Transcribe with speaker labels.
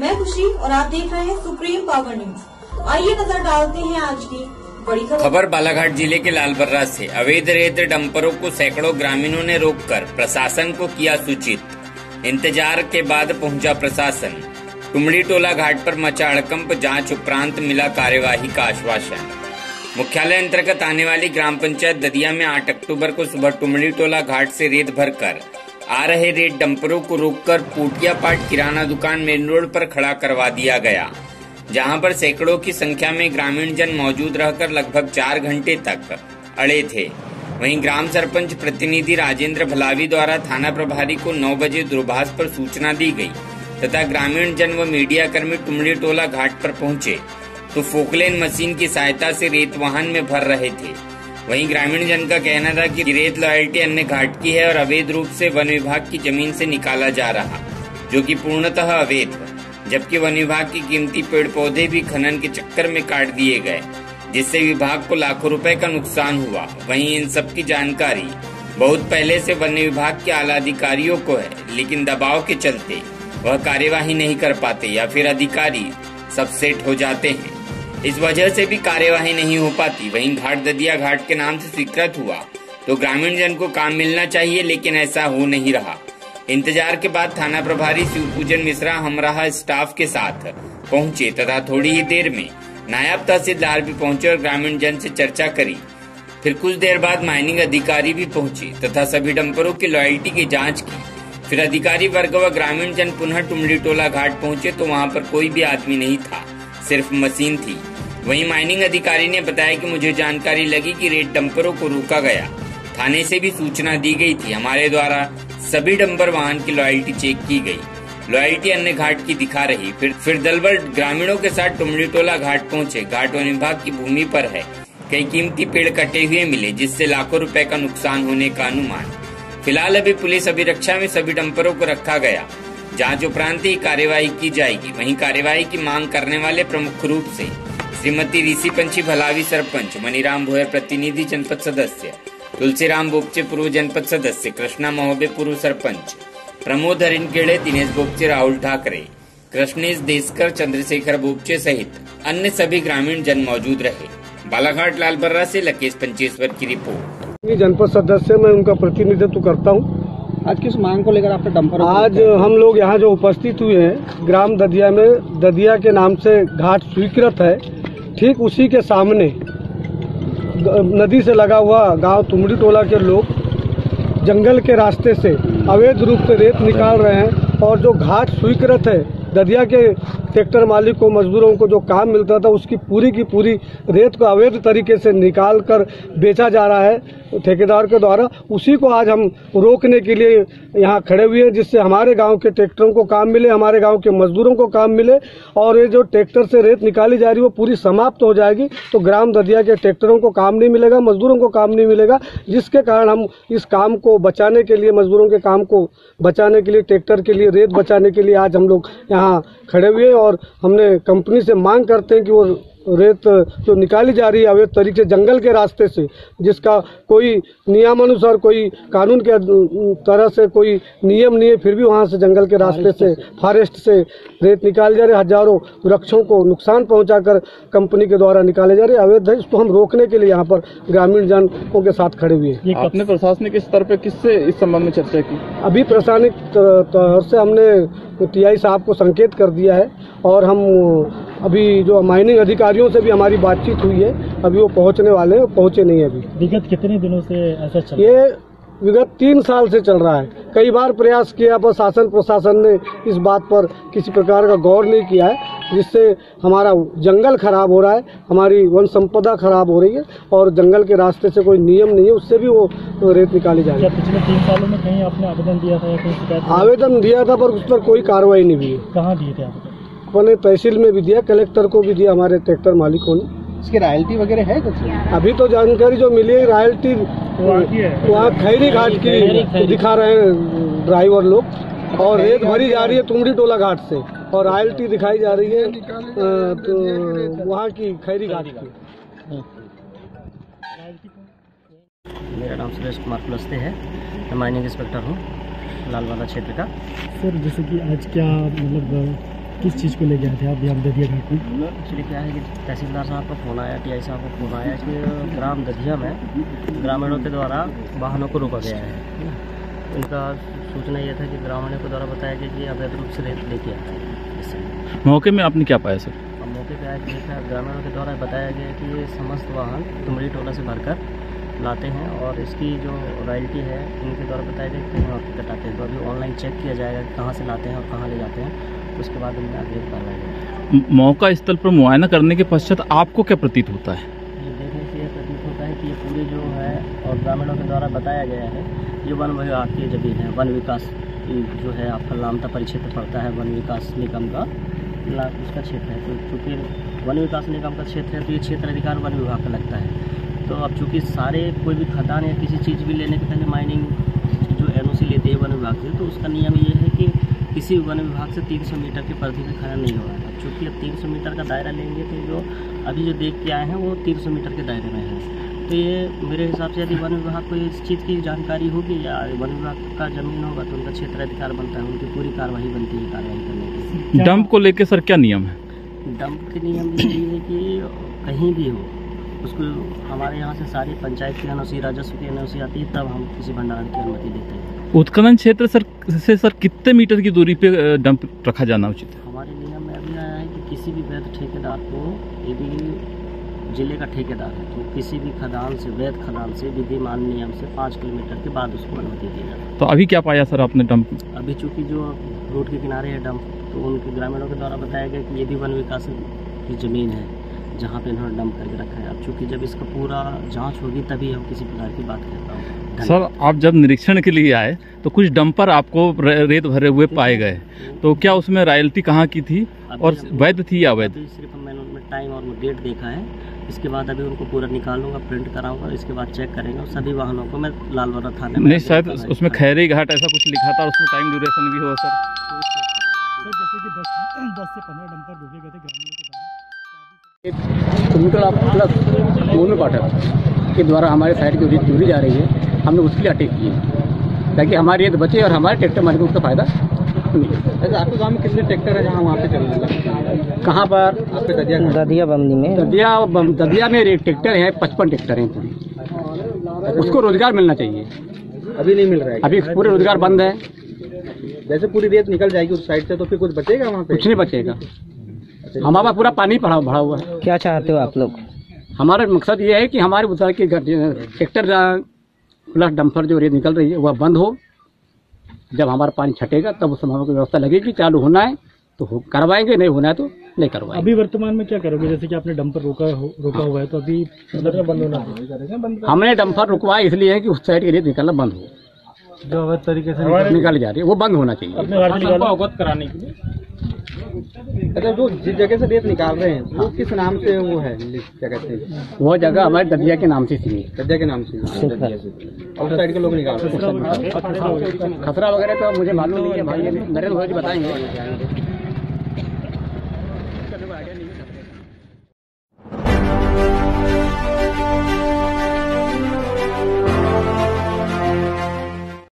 Speaker 1: मैं खुशी और आप देख रहे हैं सुप्रीम पावर न्यूज। आइए नजर डालते हैं आज की बड़ी खबर।
Speaker 2: बालाघाट जिले के लालबर्रा से अवैध रेत डंपरों को सैकड़ों ग्रामीणों ने रोककर प्रशासन को किया सूचित। इंतजार के बाद पहुंचा प्रशासन। टुमड़ी टोला घाट पर मचा हड़कंप, जांच उपरांत मिला कार्यवाही का आश्वासन। मुख्यालय अंतर्गत आने वाली ग्राम पंचायत ददिया में 8 अक्टूबर को सुबह टुमड़ी टोला घाट से रेत भरकर आ रहे रेत डंपरों को रोककर पोटियापाट किराना दुकान मेन रोड पर खड़ा करवा दिया गया, जहां पर सैकड़ों की संख्या में ग्रामीण जन मौजूद रहकर लगभग 4 घंटे तक अड़े थे। वहीं ग्राम सरपंच प्रतिनिधि राजेंद्र भलावी द्वारा थाना प्रभारी को 9 बजे दूरभाष पर सूचना दी गई तथा ग्रामीण जन व मीडिया कर्मी टुमड़ी टोला घाट पर पहुंचे तो फोकलेन मशीन की सहायता से रेत वाहन में भर रहे थे। वहीं ग्रामीण जन का कहना था कि रेत लॉयल्टी अन्य घाट की है और अवैध रूप से वन विभाग की जमीन से निकाला जा रहा, जो कि पूर्णतः अवैध, जबकि वन विभाग की कीमती पेड़ पौधे भी खनन के चक्कर में काट दिए गए, जिससे विभाग को लाखों रुपए का नुकसान हुआ। वहीं इन सब की जानकारी बहुत पहले से वन विभाग के आला अधिकारियों को है, लेकिन दबाव के चलते वह कार्यवाही नहीं कर पाते या फिर अधिकारी सब सेट हो जाते हैं। इस वजह से भी कार्यवाही नहीं हो पाती। वहीं घाट ददिया घाट के नाम से स्वीकृत हुआ तो ग्रामीण जन को काम मिलना चाहिए, लेकिन ऐसा हो नहीं रहा। इंतजार के बाद थाना प्रभारी शिवपूजन मिश्रा हमराहा स्टाफ के साथ पहुंचे तथा थोड़ी ही देर में नायब तहसीलदार भी पहुंचे और ग्रामीण जन से चर्चा करी। फिर कुछ देर बाद माइनिंग अधिकारी भी पहुंचे तथा सभी डंपरों की लॉयल्टी की जाँच की। फिर अधिकारी वर्ग व ग्रामीण जन पुनः टुमड़ी टोला घाट पहुंचे तो वहां पर कोई भी आदमी नहीं था, सिर्फ मशीन थी। वहीं माइनिंग अधिकारी ने बताया कि मुझे जानकारी लगी कि रेत डंपरों को रोका गया, थाने से भी सूचना दी गई थी। हमारे द्वारा सभी डंपर वाहन की लॉयल्टी चेक की गई, लॉयल्टी अन्य घाट की दिखा रही। फिर दलबल ग्रामीणों के साथ टुमड़ी टोला घाट पहुंचे। घाट वन विभाग की भूमि पर है, कई कीमती पेड़ कटे हुए मिले, जिससे लाखों रुपए का नुकसान होने का अनुमान। फिलहाल अभी पुलिस अभिरक्षा में सभी डंपरों को रखा गया, जांच उपरांत ही कार्यवाही की जाएगी। वहीं कार्यवाही की मांग करने वाले प्रमुख रूप से श्रीमती ऋषि पंछी भलावी सरपंच, मनीराम भोयर प्रतिनिधि जनपद सदस्य, तुलसीराम बोपचे पूर्व जनपद सदस्य, कृष्णा महोबे पूर्व सरपंच, प्रमोद हरिनखेड़े, दिनेश बोपचे, राहुल ठाकरे, कृष्णेश देशकर, चंद्रशेखर बोपचे सहित अन्य सभी ग्रामीण जन मौजूद रहे। बालाघाट लालबर्रा से लकेश पंचेश्वर की रिपोर्ट।
Speaker 3: जनपद सदस्य मैं उनका प्रतिनिधित्व करता हूँ।
Speaker 4: आज किस मांग को लेकर आपने डंपर?
Speaker 3: आज हम लोग यहाँ जो उपस्थित हुए हैं ग्राम ददिया में, ददिया के नाम से घाट स्वीकृत है, ठीक उसी के सामने नदी से लगा हुआ गांव टुमड़ी टोला के लोग जंगल के रास्ते से अवैध रूप से रेत निकाल रहे हैं। और जो घाट स्वीकृत है, ददिया के ट्रैक्टर मालिक को, मजदूरों को जो काम मिलता था उसकी पूरी की पूरी रेत को अवैध तरीके से निकाल कर बेचा जा रहा है ठेकेदार के द्वारा। उसी को आज हम रोकने के लिए यहाँ खड़े हुए हैं, जिससे हमारे गांव के ट्रैक्टरों को काम मिले, हमारे गांव के मजदूरों को काम मिले और ये जो ट्रैक्टर से रेत निकाली जा रही है वो पूरी समाप्त हो जाएगी। तो ग्राम ददिया के ट्रैक्टरों को काम नहीं मिलेगा, मजदूरों को काम नहीं मिलेगा, जिसके कारण हम इस काम को बचाने के लिए, मजदूरों के काम को बचाने के लिए, ट्रैक्टर के लिए, रेत बचाने के लिए आज हम लोग यहाँ खड़े हुए और हमने कंपनी से मांग करते हैं कि वो रेत जो निकाली जा रही है अवैध तरीके से जंगल के रास्ते से, जिसका कोई नियमानुसार, कोई कानून के तरह से कोई नियम नहीं है, फिर भी वहाँ से जंगल के रास्ते से, फॉरेस्ट से रेत निकाले जा रहे, हजारों वृक्षों को नुकसान पहुंचाकर कंपनी के द्वारा निकाले जा रहे अवैध है। इसको हम रोकने के लिए यहाँ पर ग्रामीण जनों के साथ खड़े हुए हैं।
Speaker 4: आपने प्रशासनिक स्तर पर किससे इस संबंध में चर्चा की?
Speaker 3: अभी प्रशासनिक तौर से हमने टीआई साहब को संकेत कर दिया है और हम अभी जो माइनिंग अधिकारियों से भी हमारी बातचीत हुई है, अभी वो पहुंचने वाले हैं, पहुंचे नहीं अभी।
Speaker 4: विगत कितने दिनों से ऐसा चल?
Speaker 3: ये विगत 3 साल से चल रहा है। कई बार प्रयास किया पर शासन प्रशासन ने इस बात पर किसी प्रकार का गौर नहीं किया है, जिससे हमारा जंगल खराब हो रहा है, हमारी वन संपदा खराब हो रही है और जंगल के रास्ते से कोई नियम नहीं है, उससे भी वो रेत निकाली जा रही है।
Speaker 4: पिछले 3 सालों में कहीं आपने आवेदन दिया था या कहीं शिकायत?
Speaker 3: आवेदन दिया था पर उस पर कोई कार्रवाई नहीं हुई।
Speaker 4: कहाँ दिए थे आवेदन?
Speaker 3: अपने तहसील में भी दिया, कलेक्टर को भी दिया, हमारे ट्रैक्टर मालिकों ने।
Speaker 4: इसकी रॉयल्टी वगैरह है कुछ?
Speaker 3: अभी तो जानकारी जो मिली है रॉयल्टी वहाँ खैरी घाट की दिखा रहे हैं ड्राइवर लोग, और रेत भरी जा रही है टुमड़ी टोला घाट से और रॉयल्टी दिखाई जा रही है तो वहाँ की खैरी घाट की।
Speaker 5: मेरा नाम सुरेश कुमार कुलस्ते है, मैं माइनिंग इंस्पेक्टर हूँ लालवाला क्षेत्र का।
Speaker 4: सर जैसे कि आज क्या मतलब किस चीज़ को ले गए थे आप यहाँ ददिया घाट में?
Speaker 5: एक्चुअली क्या है कि तहसीलदार साहब का फ़ोन आया, टीआई साहब का फ़ोन आया कि ग्राम ददिया में ग्रामीणों के द्वारा वाहनों को रोका गया है। उनका सूचना यह था कि ग्रामीणों के द्वारा बताया गया कि अवैध रूप से रेत लेके आता है। इससे
Speaker 6: मौके में आपने क्या पाया सर?
Speaker 5: अब मौके पर आया कि देखा ग्रामीणों के द्वारा बताया गया कि ये समस्त वाहन तुमड़ी टोला से भरकर लाते हैं और इसकी जो रॉयल्टी है इनके द्वारा बताया गया कि वहाँ पर कटाते हैं। तो अभी ऑनलाइन चेक किया जाएगा कि कहाँ से लाते हैं और कहाँ ले जाते हैं, उसके बाद उनमें आगे कार्रवाई।
Speaker 6: मौका स्थल पर मुआयना करने के पश्चात आपको क्या प्रतीत होता है?
Speaker 5: ये देखने से ये प्रतीत होता है कि ये पूरे जो है और ग्रामीणों के द्वारा बताया गया है ये वन विभाग की जमीन है। वन विकास जो है आपका लामता परिक्षेत्र पड़ता है, वन विकास निगम का उसका क्षेत्र है। तो चूँकि वन विकास निगम का क्षेत्र है तो ये क्षेत्र अधिकार वन विभाग का लगता है। तो अब चूँकि सारे कोई भी खदान या किसी चीज़ भी लेने के पहले माइनिंग जो एनओसी लेते हैं वन विभाग से, तो उसका नियम ये है कि किसी वन विभाग से 300 मीटर की परिधि में खनन नहीं होगा। अब चूँकि अब 300 मीटर का दायरा लेंगे तो जो अभी जो देख के आए हैं वो 300 मीटर के दायरे में है। तो ये मेरे हिसाब से यदि वन विभाग को इस चीज़ की जानकारी होगी या वन विभाग का ज़मीन होगा तो उनका क्षेत्र अधिकार बनता है, उनकी पूरी कार्रवाई बनती है कार्रवाई करने की।
Speaker 6: डंप को लेकर सर क्या नियम है?
Speaker 5: डंप के नियम ये है कि कहीं भी हो उसको हमारे यहाँ से सारी पंचायत की एनओसी, राजस्व की एनओसी आती है, तब हम किसी भंडारण की अनुमति देते हैं।
Speaker 6: उत्खनन क्षेत्र से सर कितने मीटर की दूरी पे डंप रखा जाना उचित है?
Speaker 5: हमारे नियम में अभी आया है कि किसी भी वैध ठेकेदार को, यदि जिले का ठेकेदार है तो किसी भी खदान से, वैध खदान से विधिमान नियम से 5 किलोमीटर के बाद उसको अनुमति दी जाती है।
Speaker 6: तो अभी क्या पाया सर आपने डंप?
Speaker 5: अभी चूँकि जो रोड के किनारे है डंप, तो उनके ग्रामीणों के द्वारा बताया गया कि ये भी वन विकास की ज़मीन है जहाँ पे इन्होंने डंप करके रखा है। अब चूँकि जब इसका पूरा जांच होगी तभी हम किसी प्रकार की बात कर पाएंगे।
Speaker 6: सर आप जब निरीक्षण के लिए आए तो कुछ डंपर आपको रेत भरे हुए पाए गए, तो क्या उसमें रॉयल्टी कहाँ की थी और वैध थी या अवैध?
Speaker 5: सिर्फ मैंने उनमें टाइम और डेट देखा है, इसके बाद अभी उनको पूरा निकालूंगा, प्रिंट कराऊंगा, इसके बाद चेक करेंगे और सभी वाहनों को मैं लालवाड़ा थाने में।
Speaker 6: नहीं शायद उसमें खैरी घाट ऐसा कुछ लिखा था, उसमें टाइम ड्यूरेशन भी हो सर?
Speaker 4: जैसे कि 10 से 15 डंपर रोके गए थे ग्रामीणों के द्वारा।
Speaker 7: प्लस दोनों पार्टनर के द्वारा हमारे साइड की दूरी जा रही है, हमने उसके लिए अटैक किए ताकि हमारी रेत बचे और हमारे ट्रैक्टर मालिक को उसका फायदा मिले।
Speaker 4: आपके गाँव में कितने ट्रैक्टर है जहाँ वहाँ पे चल रहा है?
Speaker 7: कहाँ पर?
Speaker 4: आपके
Speaker 5: ददिया बंदी में
Speaker 7: ददिया में ट्रैक्टर हैं, 55 ट्रैक्टर हैं पूरे। उसको रोजगार मिलना चाहिए,
Speaker 4: अभी नहीं मिल रहा है।
Speaker 7: अभी पूरे रोजगार बंद है।
Speaker 4: जैसे पूरी रेत निकल जाएगी उस साइड से तो फिर कुछ बचेगा वहाँ पे?
Speaker 7: कुछ नहीं बचेगा, हमारा पूरा पानी भरा हुआ है।
Speaker 5: क्या चाहते हो आप लोग?
Speaker 7: हमारा मकसद ये है कि हमारे उधर के ट्रैक्टर प्लस डंपर जो रेत निकल रही है वह बंद हो। जब हमारा पानी छटेगा तब उस समय की व्यवस्था लगेगी, चालू होना है तो करवाएंगे, नहीं होना है तो नहीं करवाएंगे।
Speaker 4: अभी वर्तमान में क्या करोगे? जैसे कि आपने डंपर रोका हुआ है तो अभी मतलब बंद होना चाहिए।
Speaker 7: हमने डंपर रुकवाया इसलिए है कि उस साइड के रेत निकलना बंद हो,
Speaker 4: जो अवैध तरीके से
Speaker 7: निकल जा रही है वो बंद होना चाहिए।
Speaker 4: अवगत कराने के लिए। अच्छा, जो जिस जगह से रेत निकाल रहे हैं वो किस नाम से वो है, क्या कहते हैं?
Speaker 7: वो जगह हमारे ददिया के नाम से थी।
Speaker 4: ददिया के नाम से उस साइड के लोग निकाल रहे हैं।
Speaker 7: खतरा वगैरह तो मुझे मालूम नहीं है भाई, नरेंद्र भाई जी बताएंगे।